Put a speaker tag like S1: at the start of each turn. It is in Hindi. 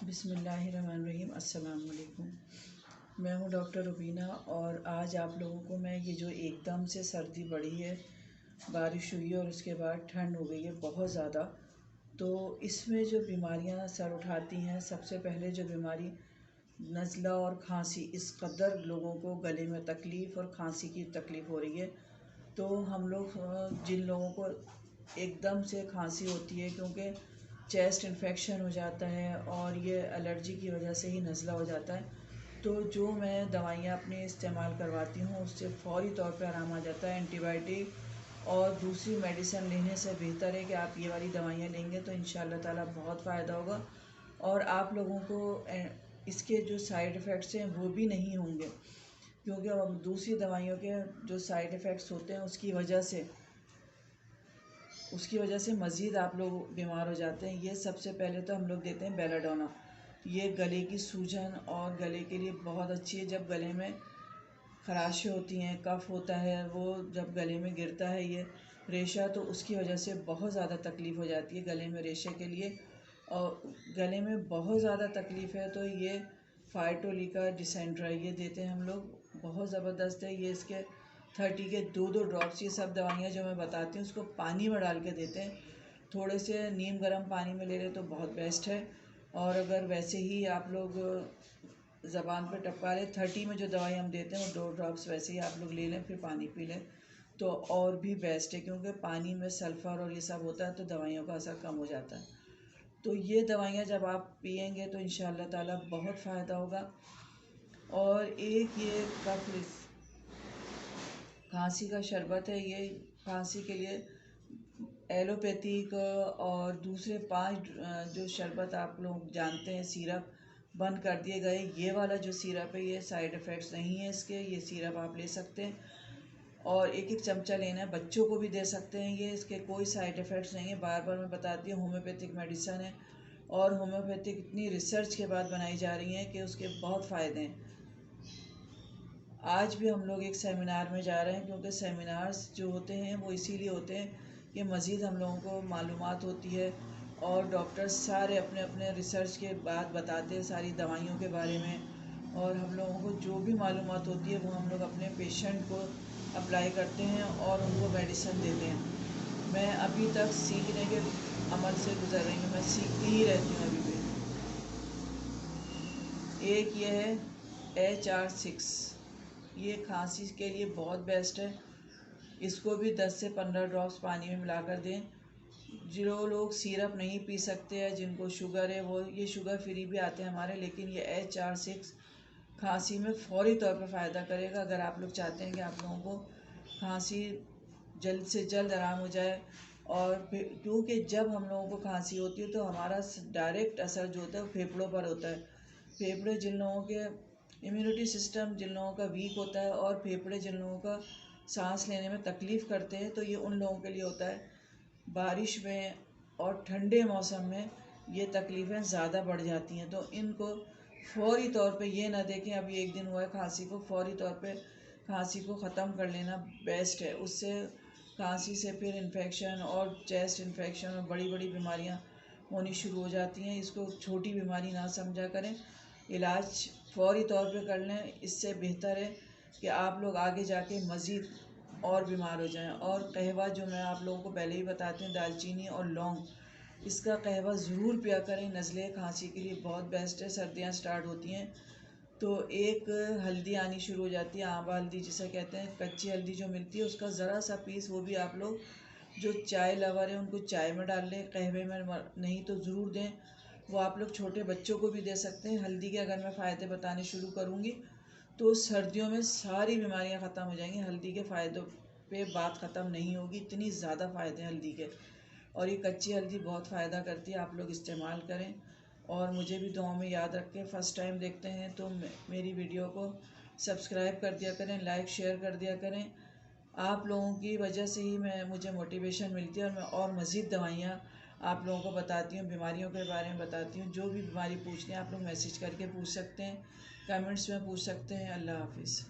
S1: बिस्मिल्लाहिर्रहमानिर्रहीम। अस्सलाम वालेकुम। मैं हूँ डॉक्टर रुबीना और आज आप लोगों को मैं ये जो एकदम से सर्दी बढ़ी है, बारिश हुई है और उसके बाद ठंड हो गई है बहुत ज़्यादा, तो इसमें जो बीमारियाँ सर उठाती हैं, सबसे पहले जो बीमारी नज़ला और खांसी, इस कदर लोगों को गले में तकलीफ़ और खांसी की तकलीफ़ हो रही है। तो हम लोग जिन लोगों को एकदम से खांसी होती है, क्योंकि चेस्ट इन्फेक्शन हो जाता है और ये एलर्जी की वजह से ही नज़ला हो जाता है, तो जो मैं दवाइयाँ अपनी इस्तेमाल करवाती हूँ उससे फ़ौरी तौर पे आराम आ जाता है। एंटीबायोटिक और दूसरी मेडिसिन लेने से बेहतर है कि आप ये वाली दवाइयाँ लेंगे तो इंशाअल्लाह ताला बहुत फ़ायदा होगा और आप लोगों को इसके जो साइड इफ़ेक्ट्स हैं वो भी नहीं होंगे, क्योंकि अब दूसरी दवाइयों के जो साइड इफ़ेक्ट्स होते हैं उसकी वजह से मज़ीद आप लोग बीमार हो जाते हैं। ये सबसे पहले तो हम लोग देते हैं बेलाडोना। ये गले की सूजन और गले के लिए बहुत अच्छी है। जब गले में खराशें होती हैं, कफ़ होता है, वो जब गले में गिरता है ये रेशा, तो उसकी वजह से बहुत ज़्यादा तकलीफ़ हो जाती है गले में रेशे के लिए। और गले में बहुत ज़्यादा तकलीफ़ है तो ये फाइटोलिका डिसेंट्रा ये देते हैं हम लोग, बहुत ज़बरदस्त है ये। इसके 30 के 2-2 ड्रॉप्स, ये सब दवाइयाँ जो मैं बताती हूँ उसको पानी में डाल के देते हैं। थोड़े से नीम गर्म पानी में ले लें तो बहुत बेस्ट है। और अगर वैसे ही आप लोग ज़बान पर टपका लें, 30 में जो दवाई हम देते हैं वो 2 ड्रॉप्स वैसे ही आप लोग ले लें, फिर पानी पी लें तो और भी बेस्ट है, क्योंकि पानी में सल्फ़र और ये सब होता है तो दवाइयों का असर कम हो जाता है। तो ये दवाइयाँ जब आप पिएंगे तो इंशाअल्लाह ताला बहुत फ़ायदा होगा। और एक ये खांसी का शरबत है, ये खांसी के लिए एलोपैथिक और दूसरे 5 जो शरबत आप लोग जानते हैं सिरप बंद कर दिए गए। ये वाला जो सिरप है ये साइड इफ़ेक्ट्स नहीं है इसके, ये सिरप आप ले सकते हैं और एक एक चमचा लेना है। बच्चों को भी दे सकते हैं ये, इसके कोई साइड इफ़ेक्ट्स नहीं है। बार बार मैं बताती हूँ होम्योपैथिक मेडिसन है और होम्योपैथिक इतनी रिसर्च के बाद बनाई जा रही है कि उसके बहुत फ़ायदे हैं। आज भी हम लोग एक सेमिनार में जा रहे हैं, क्योंकि सेमिनार्स जो होते हैं वो इसीलिए होते हैं कि मज़ीद हम लोगों को मालूमात होती है और डॉक्टर्स सारे अपने अपने रिसर्च के बाद बताते हैं सारी दवाइयों के बारे में, और हम लोगों को जो भी मालूमात होती है वो हम लोग अपने पेशेंट को अप्लाई करते हैं और उनको मेडिसिन देते हैं। मैं अभी तक सीखने के अमल से गुज़र रही हूँ, मैं सीखती ही रहती हूँ अभी भी। एक ये है HR6, ये खांसी के लिए बहुत बेस्ट है। इसको भी 10 से 15 ड्रॉप्स पानी में मिलाकर दें। जो लोग सिरप नहीं पी सकते हैं, जिनको शुगर है, वो ये शुगर फ्री भी आते हैं हमारे, लेकिन ये HR6 खांसी में फ़ौरी तौर पर फ़ायदा करेगा। अगर आप लोग चाहते हैं कि आप लोगों को खांसी जल्द से जल्द आराम हो जाए, और क्योंकि जब हम लोगों को खांसी होती है तो हमारा डायरेक्ट असर जो होता है वो फेफड़ों पर होता है। फेफड़े जिन लोगों के इम्यूनिटी सिस्टम जिन लोगों का वीक होता है और फेफड़े जिन लोगों का सांस लेने में तकलीफ़ करते हैं, तो ये उन लोगों के लिए होता है। बारिश में और ठंडे मौसम में ये तकलीफ़ें ज़्यादा बढ़ जाती हैं, तो इनको फ़ौरी तौर पे ये ना देखें अभी एक दिन हुआ है खांसी को, फ़ौरी तौर पे खांसी को ख़त्म कर लेना बेस्ट है। उससे खांसी से फिर इन्फेक्शन और चेस्ट इन्फेक्शन और बड़ी बड़ी बीमारियां होनी शुरू हो जाती हैं। इसको छोटी बीमारी ना समझा करें, इलाज फ़ौरी तौर पे कर लें। इससे बेहतर है कि आप लोग आगे जाके मज़ीद और बीमार हो जाएं। और कहवा जो मैं आप लोगों को पहले ही बताती हूँ, दालचीनी और लौंग, इसका कहवा ज़रूर पिया करें। नज़ले खांसी के लिए बहुत बेस्ट है। सर्दियाँ स्टार्ट होती हैं तो एक हल्दी आनी शुरू हो जाती है, आंबा हल्दी जिसे कहते हैं, कच्ची हल्दी जो मिलती है उसका ज़रा सा पीस, वो भी आप लोग जो चाय लवर है उनको चाय में डाल लें, कहवे में नहीं तो ज़रूर दें। वो आप लोग छोटे बच्चों को भी दे सकते हैं। हल्दी के अगर मैं फ़ायदे बताने शुरू करूँगी तो सर्दियों में सारी बीमारियां ख़त्म हो जाएंगी। हल्दी के फ़ायदों पे बात ख़त्म नहीं होगी, इतनी ज़्यादा फ़ायदे हैं हल्दी के। और ये कच्ची हल्दी बहुत फ़ायदा करती है, आप लोग इस्तेमाल करें और मुझे भी दुआओं में याद रखें। फ़र्स्ट टाइम देखते हैं तो मेरी वीडियो को सब्सक्राइब कर दिया करें, लाइक शेयर कर दिया करें। आप लोगों की वजह से ही मुझे मोटिवेशन मिलती है और मैं और मज़ीद दवाइयाँ आप लोगों को बताती हूँ, बीमारियों के बारे में बताती हूँ। जो भी बीमारी पूछनी है आप लोग मैसेज करके पूछ सकते हैं, कमेंट्स में पूछ सकते हैं। अल्लाह हाफ़िज़।